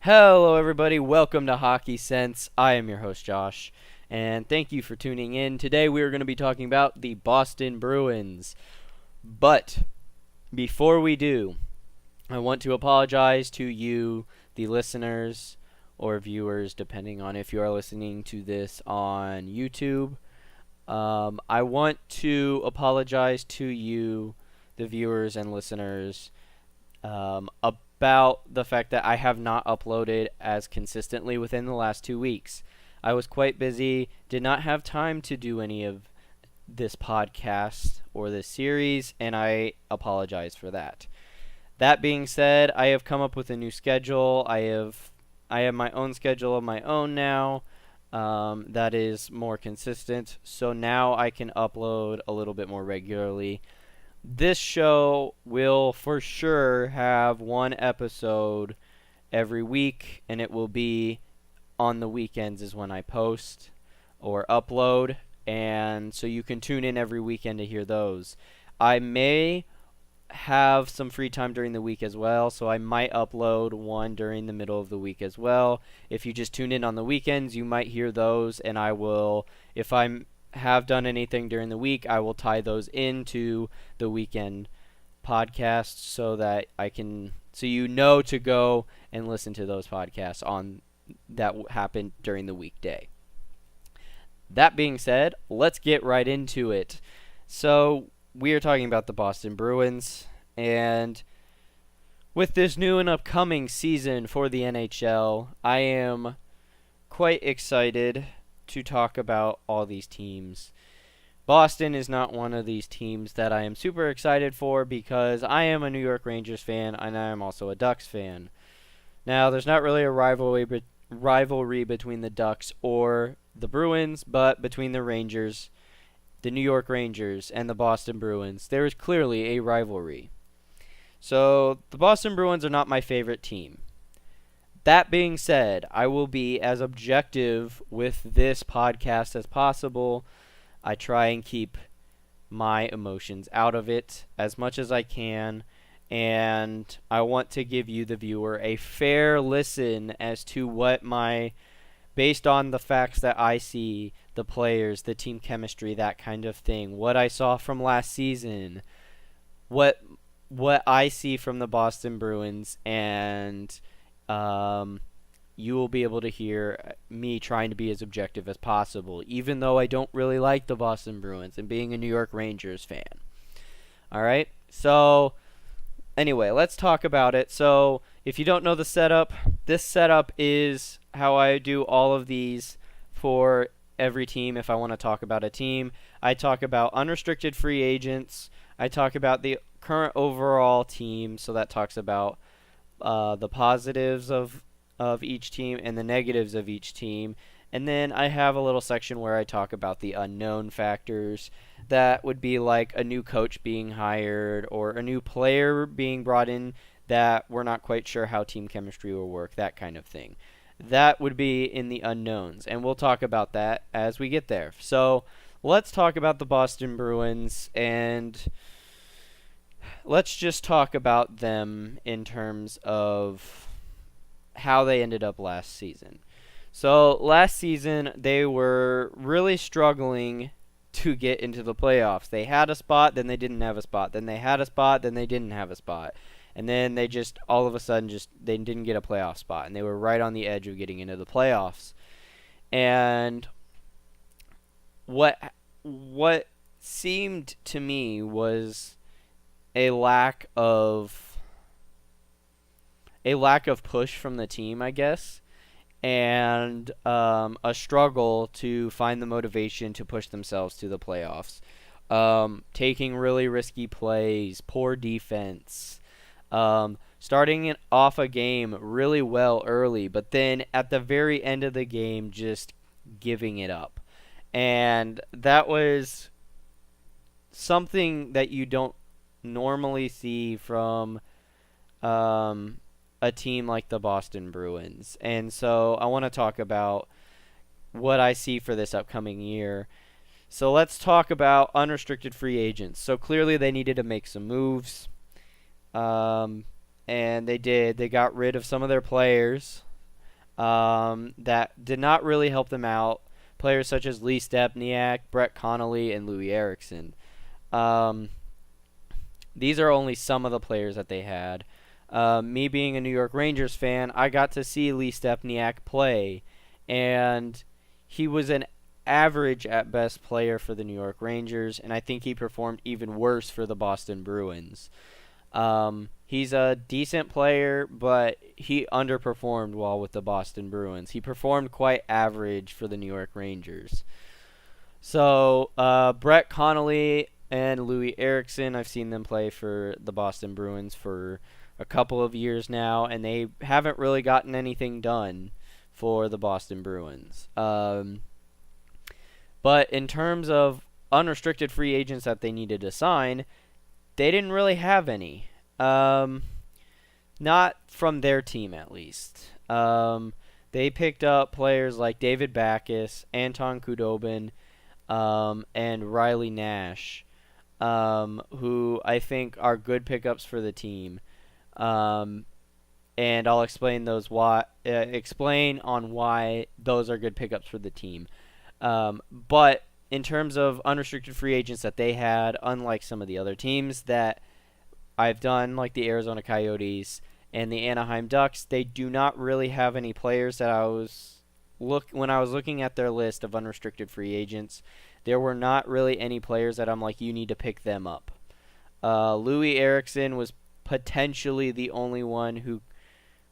Hello, everybody. Welcome to Hockey Sense. I am your host, Josh, and thank you for tuning in. Today, we are going to be talking about the Boston Bruins. But before we do, I want to apologize to you, the listeners or viewers, depending on if you are listening to this on YouTube. I want to apologize to you, the viewers and listeners, about the fact that I have not uploaded as consistently within the last 2 weeks. I was quite busy, did not have time to do any of this podcast or this series, and I apologize for that. That being said, I have come up with a new schedule. I have my own schedule of my own now. That is more consistent, so now I can upload a little bit more regularly. This show will for sure have one episode every week, and it will be on the weekends is when I post or upload, and so you can tune in every weekend to hear those. I may have some free time during the week as well, so I might upload one during the middle of the week as well. If you just tune in on the weekends, you might hear those, and I will, if I have done anything during the week, I will tie those into the weekend podcasts so that so you know to go and listen to those podcasts on that happened during the weekday. That being said, let's get right into it. So we are talking about the Boston Bruins, and with this new and upcoming season for the NHL, I am quite excited to talk about all these teams. Boston is not one of these teams that I am super excited for because I am a New York Rangers fan and I am also a Ducks fan. Now, there's not really a rivalry between the Ducks or the Bruins, but between the Rangers, the New York Rangers, and the Boston Bruins, there is clearly a rivalry. So, the Boston Bruins are not my favorite team. That being said, I will be as objective with this podcast as possible. I try and keep my emotions out of it as much as I can, and I want to give you, the viewer, a fair listen as to based on the facts that I see, the players, the team chemistry, that kind of thing, what I saw from last season, what I see from the Boston Bruins, and you will be able to hear me trying to be as objective as possible, even though I don't really like the Boston Bruins and being a New York Rangers fan. Alright, so anyway, let's talk about it. So if you don't know the setup, this setup is how I do all of these for every team. If I want to talk about a team, I talk about unrestricted free agents. I talk about the current overall team, so that talks about the positives of each team and the negatives of each team. And then I have a little section where I talk about the unknown factors. That would be like a new coach being hired or a new player being brought in that we're not quite sure how team chemistry will work, that kind of thing. That would be in the unknowns, and we'll talk about that as we get there. So let's talk about the Boston Bruins, and let's just talk about them in terms of how they ended up last season. So last season, they were really struggling to get into the playoffs. They had a spot, then they didn't have a spot. Then they had a spot, then they didn't have a spot. And then they just, all of a sudden, they didn't get a playoff spot. And they were right on the edge of getting into the playoffs. And what seemed to me was a lack of push from the team, I guess, and a struggle to find the motivation to push themselves to the playoffs. Taking really risky plays, poor defense, starting off a game really well early, but then at the very end of the game just giving it up. And that was something that you don't normally see from a team like the Boston Bruins. And so I want to talk about what I see for this upcoming year. So let's talk about unrestricted free agents. So clearly they needed to make some moves. And they did. They got rid of some of their players. that did not really help them out. Players such as Lee Stepniak, Brett Connolly, and Louis Erickson. These are only some of the players that they had. Me being a New York Rangers fan, I got to see Lee Stepniak play, and he was an average at best player for the New York Rangers, and I think he performed even worse for the Boston Bruins. He's a decent player, but he underperformed while with the Boston Bruins. He performed quite average for the New York Rangers. So, Brett Connolly and Louis Erickson, I've seen them play for the Boston Bruins for a couple of years now, and they haven't really gotten anything done for the Boston Bruins. But in terms of unrestricted free agents that they needed to sign, they didn't really have any. Not from their team, at least. They picked up players like David Backes, Anton Khudobin, and Riley Nash, who I think are good pickups for the team. And I'll explain explain on why those are good pickups for the team. But in terms of unrestricted free agents that they had, unlike some of the other teams that I've done, like the Arizona Coyotes and the Anaheim Ducks, they do not really have any players that when I was looking at their list of unrestricted free agents, there were not really any players that I'm like, you need to pick them up. Louis Erickson was potentially the only one who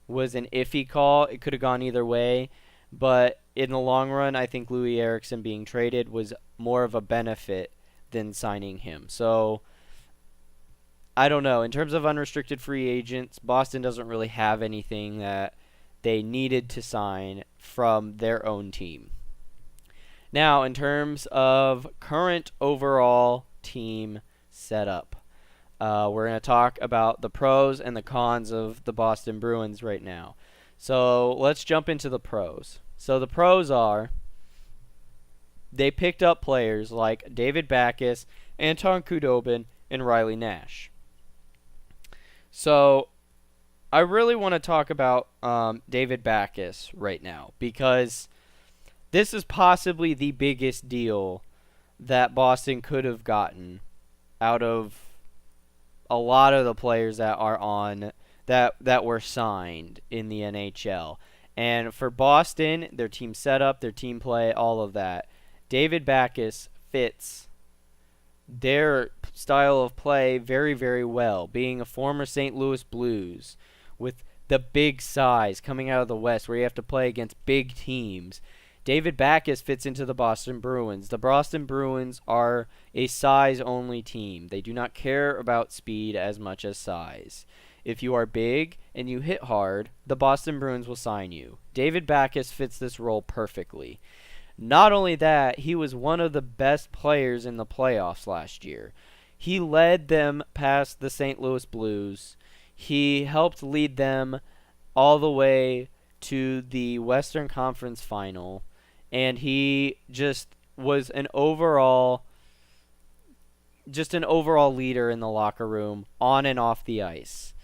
was an iffy call. It could have gone either way, but in the long run, I think Louis Erickson being traded was more of a benefit than signing him. So, I don't know. In terms of unrestricted free agents, Boston doesn't really have anything that they needed to sign from their own team. Now, in terms of current overall team setup, we're going to talk about the pros and the cons of the Boston Bruins right now. So let's jump into the pros. So the pros are they picked up players like David Backes, Anton Khudobin, and Riley Nash. So I really want to talk about David Backes right now because this is possibly the biggest deal that Boston could have gotten out of a lot of the players that are on that were signed in the NHL. And for Boston, their team setup, their team play, all of that, David Backes fits their style of play very, very well. Being a former St. Louis Blues with the big size coming out of the West where you have to play against big teams, David Backes fits into the Boston Bruins. The Boston Bruins are a size-only team. They do not care about speed as much as size. If you are big and you hit hard, the Boston Bruins will sign you. David Backes fits this role perfectly. Not only that, he was one of the best players in the playoffs last year. He led them past the St. Louis Blues. He helped lead them all the way to the Western Conference Final. And he just was an overall leader in the locker room, on and off the ice.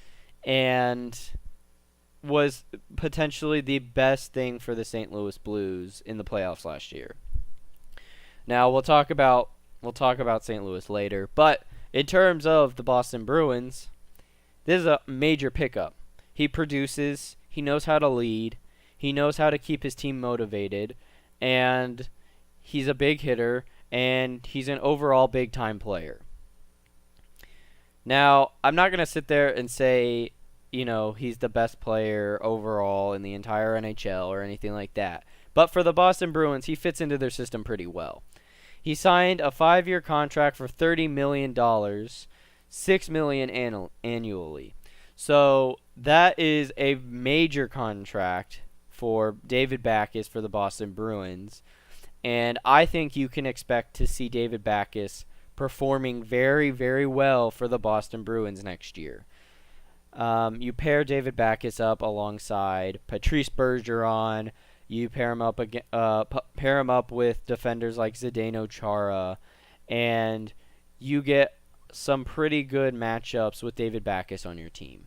And was potentially the best thing for the St. Louis Blues in the playoffs last year. Now we'll talk about St. Louis later, but in terms of the Boston Bruins, this is a major pickup. He produces, he knows how to lead, he knows how to keep his team motivated, and he's a big hitter, and he's an overall big-time player. Now, I'm not going to sit there and say, he's the best player overall in the entire NHL or anything like that. But for the Boston Bruins, he fits into their system pretty well. He signed a 5-year contract for $30 million, $6 million annually. So that is a major contract for David Backes for the Boston Bruins. And I think you can expect to see David Backes performing very, very well for the Boston Bruins next year. You pair David Backes up alongside Patrice Bergeron. You pair him up with defenders like Zdeno Chara, and you get some pretty good matchups with David Backes on your team.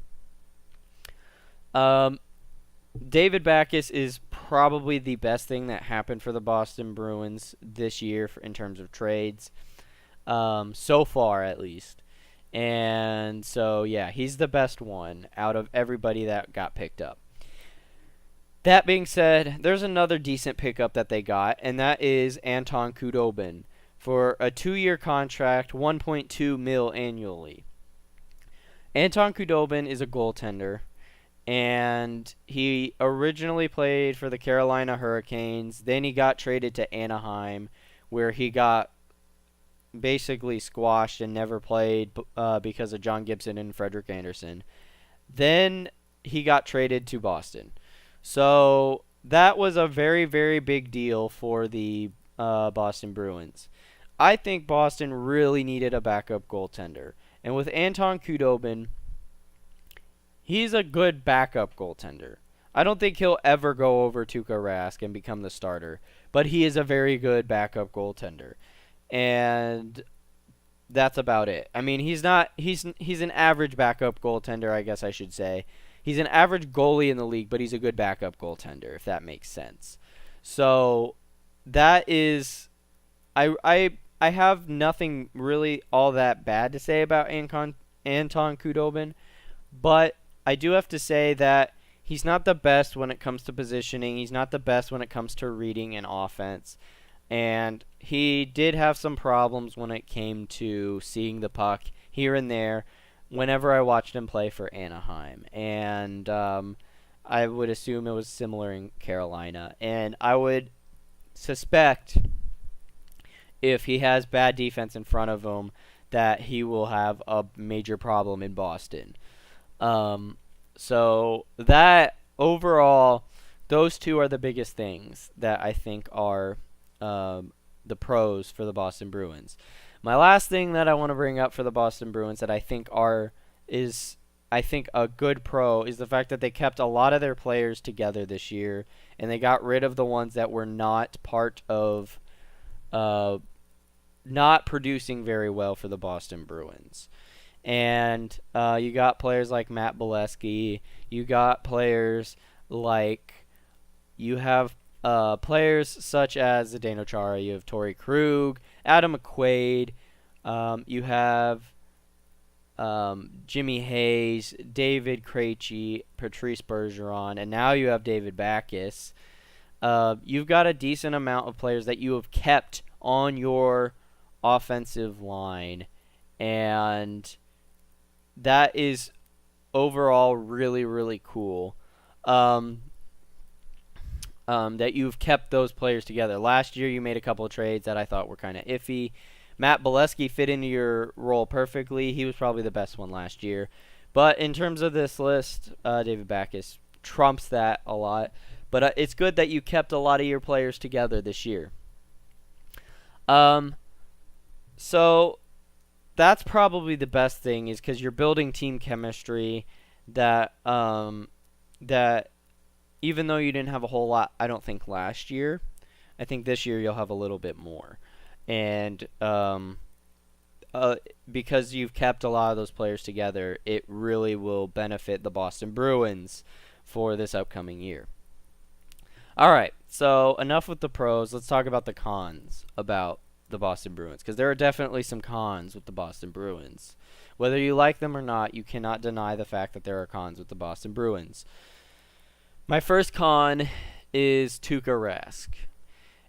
David Backes is probably the best thing that happened for the Boston Bruins this year in terms of trades, so far at least. And so, yeah, he's the best one out of everybody that got picked up. That being said, there's another decent pickup that they got, and that is Anton Khudobin for a 2-year contract, $1.2 million annually. Anton Khudobin is a goaltender, and he originally played for the Carolina Hurricanes. Then he got traded to Anaheim, where he got basically squashed and never played because of John Gibson and Frederik Andersen. Then he got traded to Boston. So that was a very, very big deal for the Boston Bruins. I think Boston really needed a backup goaltender. And with Anton Khudobin, he's a good backup goaltender. I don't think he'll ever go over Tuukka Rask and become the starter, but he is a very good backup goaltender. And that's about it. I mean, he's an average backup goaltender, I guess I should say. He's an average goalie in the league, but he's a good backup goaltender, if that makes sense. So that is, I have nothing really all that bad to say about Anton Khudobin, but I do have to say that he's not the best when it comes to positioning. He's not the best when it comes to reading an offense. And he did have some problems when it came to seeing the puck here and there whenever I watched him play for Anaheim. And I would assume it was similar in Carolina. And I would suspect if he has bad defense in front of him that he will have a major problem in Boston. So that overall, those two are the biggest things that I think are the pros for the Boston Bruins. My last thing that I want to bring up for the Boston Bruins that I think is a good pro is the fact that they kept a lot of their players together this year, and they got rid of the ones that were not part of not producing very well for the Boston Bruins. And you got players like Matt Bolesky. You got players like players such as Zdeno Chara. You have Torrey Krug, Adam McQuaid. You have Jimmy Hayes, David Krejci, Patrice Bergeron, and now you have David Backes. You've got a decent amount of players that you have kept on your offensive line, and that is overall really, really cool. That you've kept those players together. Last year, you made a couple of trades that I thought were kind of iffy. Matt Bolesky fit into your role perfectly. He was probably the best one last year. But in terms of this list, David Backes trumps that a lot. But it's good that you kept a lot of your players together this year. So that's probably the best thing, is because you're building team chemistry that even though you didn't have a whole lot, I don't think, last year, I think this year you'll have a little bit more. And because you've kept a lot of those players together, it really will benefit the Boston Bruins for this upcoming year. All right, so enough with the pros. Let's talk about the cons about the Boston Bruins, because there are definitely some cons with the Boston Bruins. Whether you like them or not, you cannot deny the fact that there are cons with the Boston Bruins. My first con is Tuukka Rask.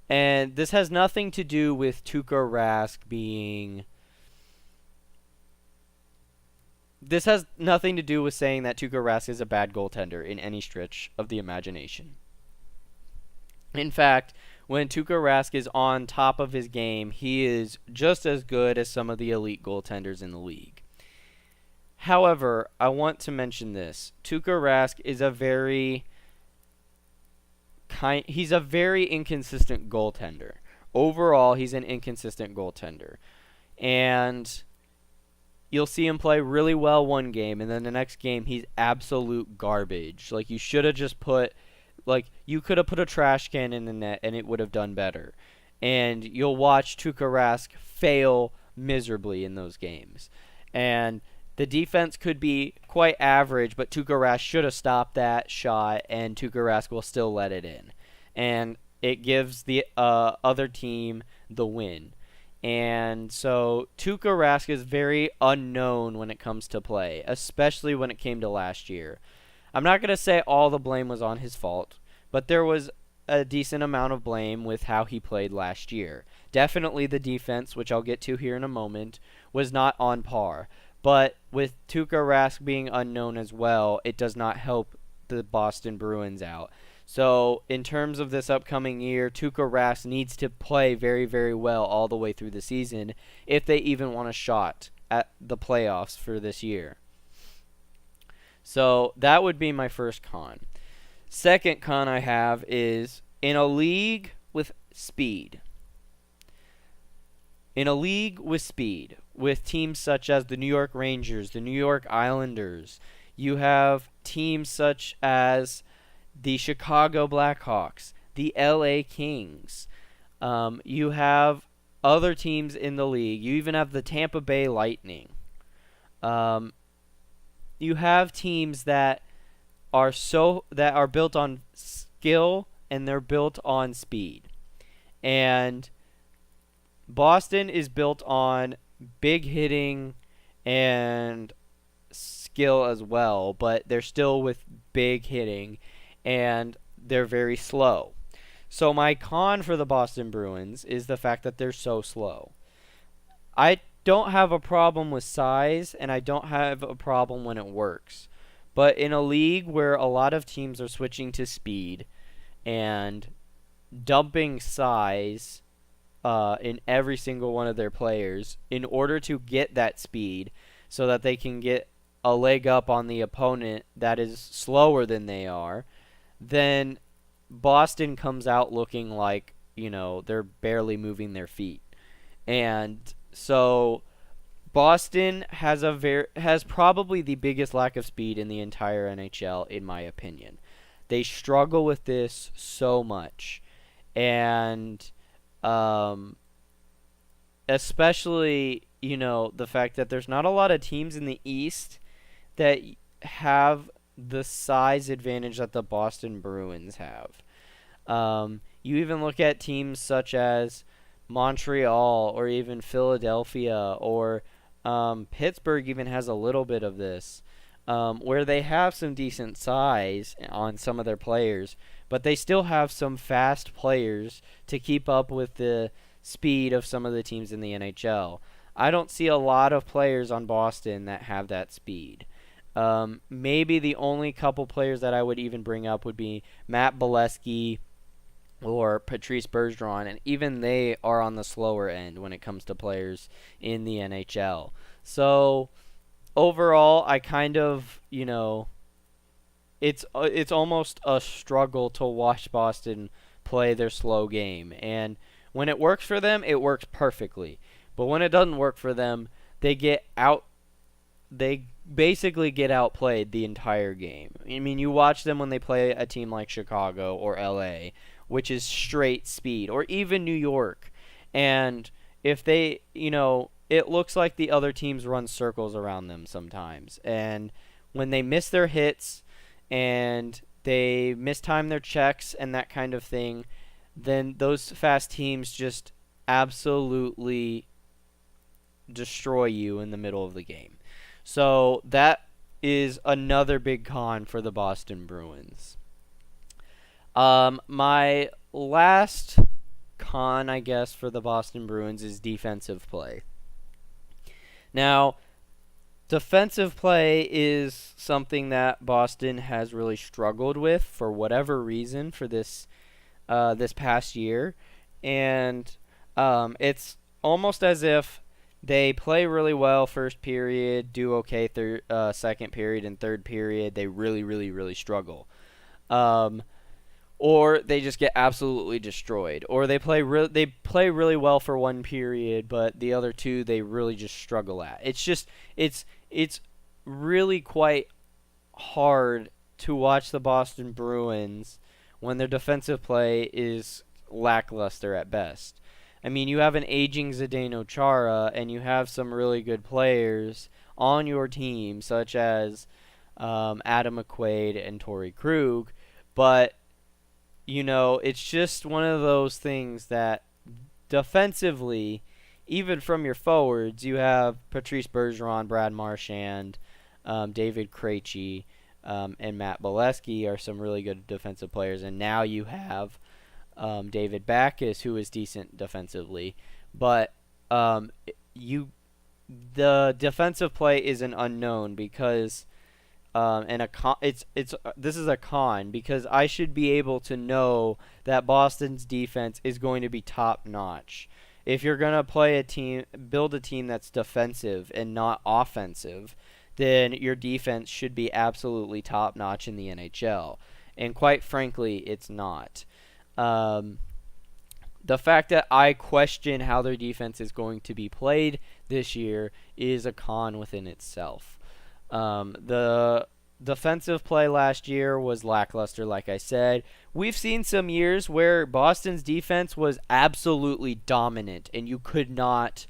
And this has nothing to do with Tuukka Rask being... This has nothing to do with saying that Tuukka Rask is a bad goaltender in any stretch of the imagination. In fact, when Tuukka Rask is on top of his game, he is just as good as some of the elite goaltenders in the league. However, I want to mention this. Tuukka Rask is he's a very inconsistent goaltender. Overall, he's an inconsistent goaltender. And you'll see him play really well one game, and then the next game he's absolute garbage. Like, you should have just put... Like, you could have put a trash can in the net and it would have done better. And you'll watch Tuukka Rask fail miserably in those games. And the defense could be quite average, but Tuukka Rask should have stopped that shot, and Tuukka Rask will still let it in. and it gives the other team the win. And so Tuukka Rask is very unknown when it comes to play, especially when it came to last year. I'm not going to say all the blame was on his fault, but there was a decent amount of blame with how he played last year. Definitely the defense, which I'll get to here in a moment, was not on par. But with Tuukka Rask being unknown as well, it does not help the Boston Bruins out. So in terms of this upcoming year, Tuukka Rask needs to play very, very well all the way through the season if they even want a shot at the playoffs for this year. So that would be my first con. Second con I have is in a league with speed. In a league with speed, with teams such as the New York Rangers, the New York Islanders, you have teams such as the Chicago Blackhawks, the LA Kings. You have other teams in the league. You even have the Tampa Bay Lightning. You have teams that are built on skill and they're built on speed. And Boston is built on big hitting and skill as well, but they're still with big hitting and they're very slow. So my con for the Boston Bruins is the fact that they're so slow. I don't have a problem with size, and I don't have a problem when it works. But in a league where a lot of teams are switching to speed and dumping size in every single one of their players in order to get that speed so that they can get a leg up on the opponent that is slower than they are, then Boston comes out looking like, they're barely moving their feet. And so Boston has probably the biggest lack of speed in the entire NHL, in my opinion. They struggle with this so much. And especially, the fact that there's not a lot of teams in the East that have the size advantage that the Boston Bruins have. You even look at teams such as Montreal or even Philadelphia or Pittsburgh even has a little bit of this, where they have some decent size on some of their players, but they still have some fast players to keep up with the speed of some of the teams in the NHL. I don't see a lot of players on Boston that have that speed. Maybe the only couple players that I would even bring up would be Matt Bolesky or Patrice Bergeron, and even they are on the slower end when it comes to players in the NHL. So overall, I kind of, it's almost a struggle to watch Boston play their slow game. And when it works for them, it works perfectly. But when it doesn't work for them, they basically get outplayed the entire game. I mean, you watch them when they play a team like Chicago or LA, which is straight speed, or even New York. And if they, it looks like the other teams run circles around them sometimes. And when they miss their hits and they mistime their checks and that kind of thing, then those fast teams just absolutely destroy you in the middle of the game. So that is another big con for the Boston Bruins. My last con, I guess, for the Boston Bruins is defensive play. Now, defensive play is something that Boston has really struggled with for whatever reason for this past year, and it's almost as if they play really well first period, do okay second period, and third period they really, really, really struggle. Or they just get absolutely destroyed. Or they play really well for one period, but the other two they really just struggle at. It's really quite hard to watch the Boston Bruins when their defensive play is lackluster at best. I mean, you have an aging Zdeno Chara, and you have some really good players on your team, such as Adam McQuaid and Torrey Krug, but it's just one of those things that defensively, even from your forwards, you have Patrice Bergeron, Brad Marchand, David Krejci, and Matt Bolesky are some really good defensive players. And now you have David Backes, who is decent defensively. But the defensive play is an unknown because this is a con because I should be able to know that Boston's defense is going to be top notch. If you're going to build a team that's defensive and not offensive, then your defense should be absolutely top notch in the NHL. And quite frankly, it's not. The fact that I question how their defense is going to be played this year is a con within itself. The defensive play last year was lackluster, like I said. We've seen some years where Boston's defense was absolutely dominant, and you could not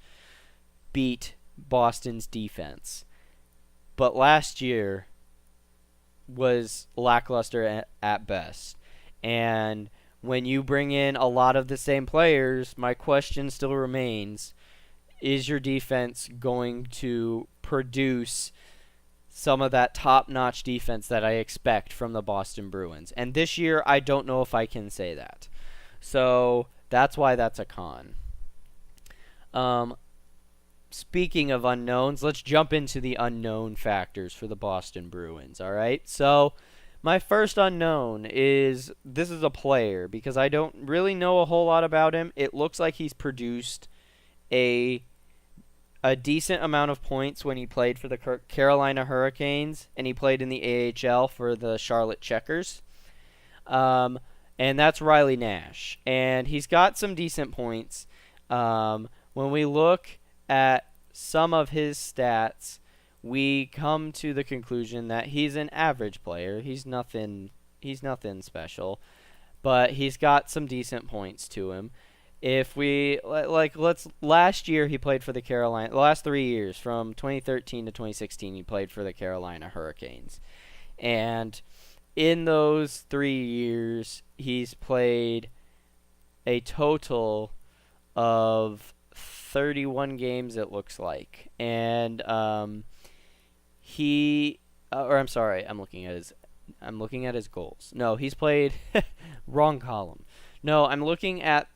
beat Boston's defense. But last year was lackluster at best. And when you bring in a lot of the same players, my question still remains, is your defense going to produce some of that top-notch defense that I expect from the Boston Bruins? And this year, I don't know if I can say that. So that's why that's a con. Speaking of unknowns, let's jump into the unknown factors for the Boston Bruins, all right? So my first unknown is this is a player because I don't really know a whole lot about him. It looks like he's produced a decent amount of points when he played for the Carolina Hurricanes, and he played in the AHL for the Charlotte Checkers. And that's Riley Nash. And he's got some decent points. When we look at some of his stats, we come to the conclusion that he's an average player. He's nothing special, but he's got some decent points to him. If we last year he played for the last 3 years from 2013 to 2016 he played for the Carolina Hurricanes. And in those 3 years he's played a total of 31 games, it looks like. And I'm looking at his goals. No, he's played wrong column. No, I'm looking at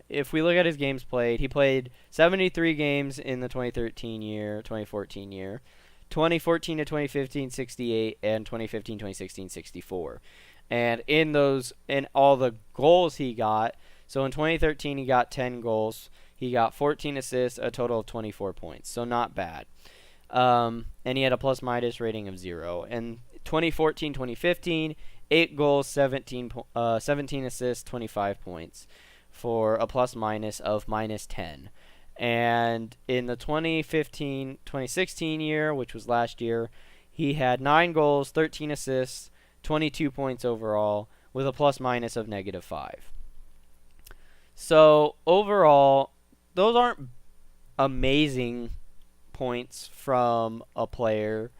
if we look at his games played, he played 73 games in the 2014 year, 2014 to 2015 68, and 2015-2016 64. And in all the goals he got, so in 2013 he got 10 goals, he got 14 assists, a total of 24 points. So not bad. And he had a plus-minus rating of 0. And 2014-2015, 8 goals, 17 assists, 25 points for a plus-minus of -10. And in the 2015-2016 year, which was last year, he had 9 goals, 13 assists, 22 points overall with a plus-minus of -5. So overall, those aren't amazing points from a player,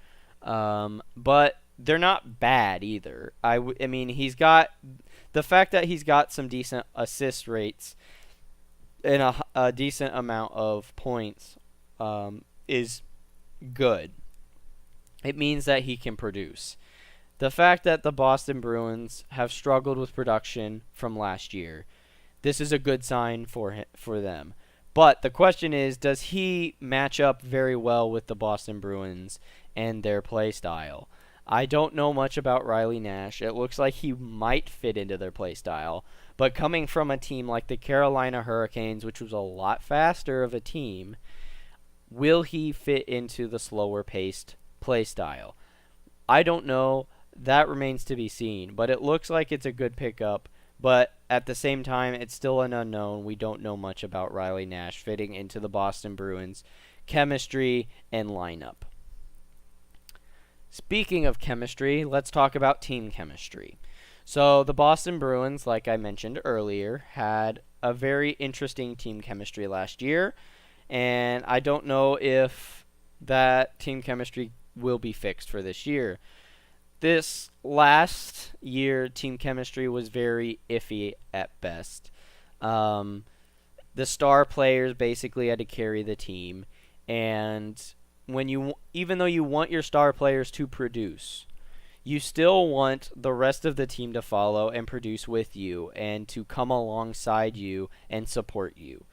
but they're not bad either. I mean, he's got the fact that he's got some decent assist rates and a decent amount of points is good. It means that he can produce. The fact that the Boston Bruins have struggled with production from last year, this is a good sign for them. But the question is, does he match up very well with the Boston Bruins and their play style? I don't know much about Riley Nash. It looks like he might fit into their play style. But coming from a team like the Carolina Hurricanes, which was a lot faster of a team, will he fit into the slower-paced play style? I don't know. That remains to be seen. But it looks like it's a good pickup. But at the same time, it's still an unknown. We don't know much about Riley Nash fitting into the Boston Bruins chemistry and lineup. Speaking of chemistry, let's talk about team chemistry. So the Boston Bruins, like I mentioned earlier, had a very interesting team chemistry last year, and I don't know if that team chemistry will be fixed for this year. this last year, team chemistry was very iffy at best. Um, the star players basically had to carry the team, and even though you want your star players to produce, you still want the rest of the team to follow and produce with you and to come alongside you and support you.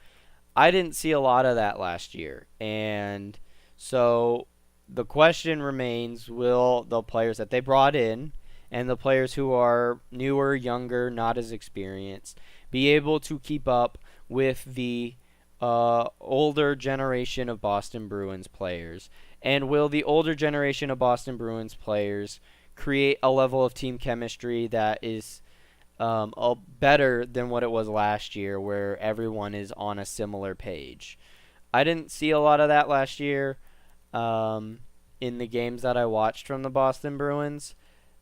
I didn't see a lot of that last year. And so the question remains, will the players that they brought in and the players who are newer, younger, not as experienced, be able to keep up with the older generation of Boston Bruins players? And will the older generation of Boston Bruins players create a level of team chemistry that is better than what it was last year, where everyone is on a similar page? I didn't see a lot of that last year in the games that I watched from the Boston Bruins.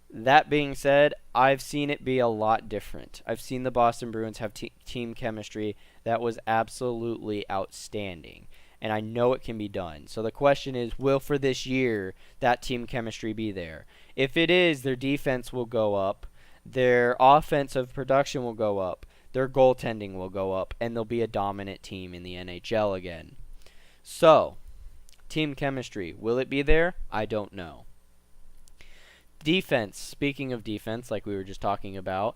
That being said, I've seen it be a lot different. I've seen the Boston Bruins have team chemistry that was absolutely outstanding, and I know it can be done. So the question is, will for this year that team chemistry be there? If it is, their defense will go up, their offensive production will go up, their goaltending will go up, and they'll be a dominant team in the NHL again. So, team chemistry, will it be there? I don't know. Defense, speaking of defense, like we were just talking about,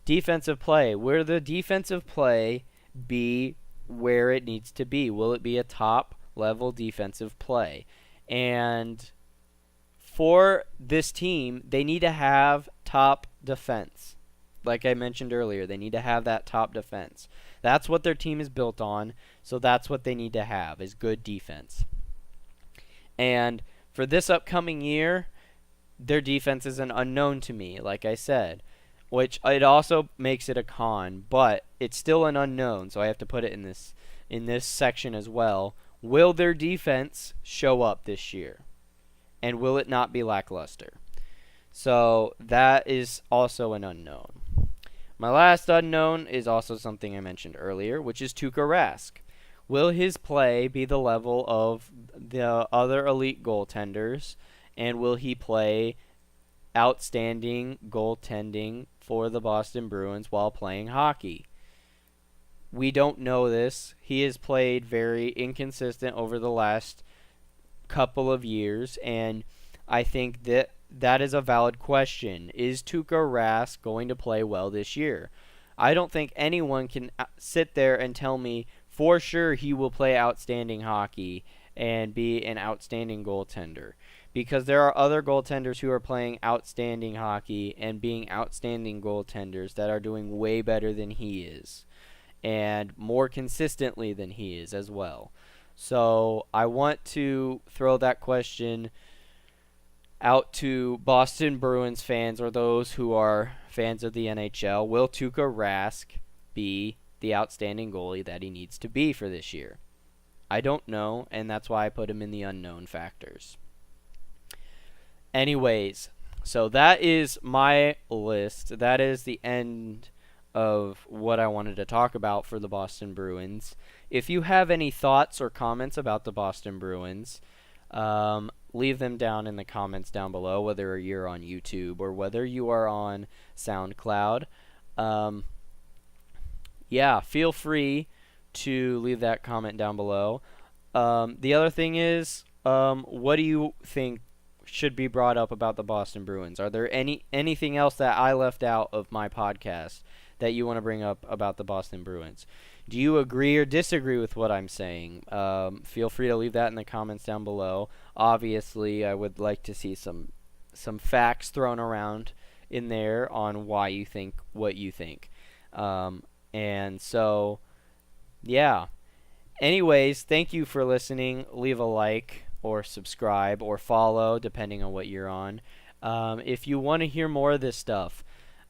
defensive play, will the defensive play be where it needs to be? Will it be a top level defensive play? And for this team, they need to have top defense. Like I mentioned earlier, they need to have that top defense. That's what their team is built on, so that's what they need to have, is good defense. And for this upcoming year, their defense is an unknown to me, like I said, which it also makes it a con, but it's still an unknown, so I have to put it in this section as well. Will their defense show up this year? And will it not be lackluster? So that is also an unknown. My last unknown is also something I mentioned earlier, which is Tuukka Rask. Will his play be the level of the other elite goaltenders? And will he play outstanding goaltending for the Boston Bruins while playing hockey? We don't know this. He has played very inconsistent over the last couple of years, and I think that is a valid question. Is Tuukka Rask going to play well this year? I don't think anyone can sit there and tell me for sure he will play outstanding hockey and be an outstanding goaltender, because there are other goaltenders who are playing outstanding hockey and being outstanding goaltenders that are doing way better than he is and more consistently than he is as well. So I want to throw that question out to Boston Bruins fans or those who are fans of the NHL. Will Tuukka Rask be the outstanding goalie that he needs to be for this year? I don't know, and that's why I put him in the unknown factors. Anyways, so that is my list. That is the end of what I wanted to talk about for the Boston Bruins. If you have any thoughts or comments about the Boston Bruins, leave them down in the comments down below, whether you're on YouTube or whether you are on SoundCloud. Yeah, feel free to leave that comment down below. The other thing is, what do you think should be brought up about the Boston Bruins? Are there anything else that I left out of my podcast that you want to bring up about the Boston Bruins? Do you agree or disagree with what I'm saying? Feel free to leave that in the comments down below. Obviously, I would like to see some facts thrown around in there on why you think what you think. And so, yeah. Anyways, thank you for listening. Leave a like or subscribe or follow, depending on what you're on. If you want to hear more of this stuff,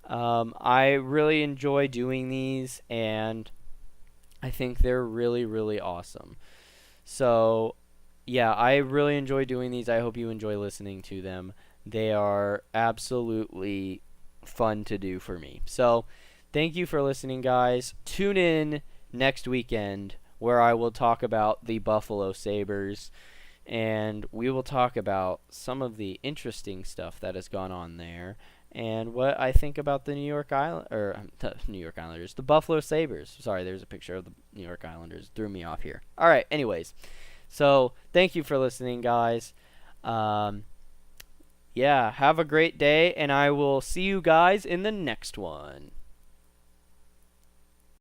I really enjoy doing these, and I think they're really, really awesome. So, yeah, I really enjoy doing these. I hope you enjoy listening to them. They are absolutely fun to do for me. So, thank you for listening, guys. Tune in next weekend where I will talk about the Buffalo Sabres and we will talk about some of the interesting stuff that has gone on there and what I think about the New York Islanders, the Buffalo Sabres. Sorry, there's a picture of the New York Islanders. Threw me off here. All right, anyways. So, thank you for listening, guys. Yeah, have a great day, and I will see you guys in the next one.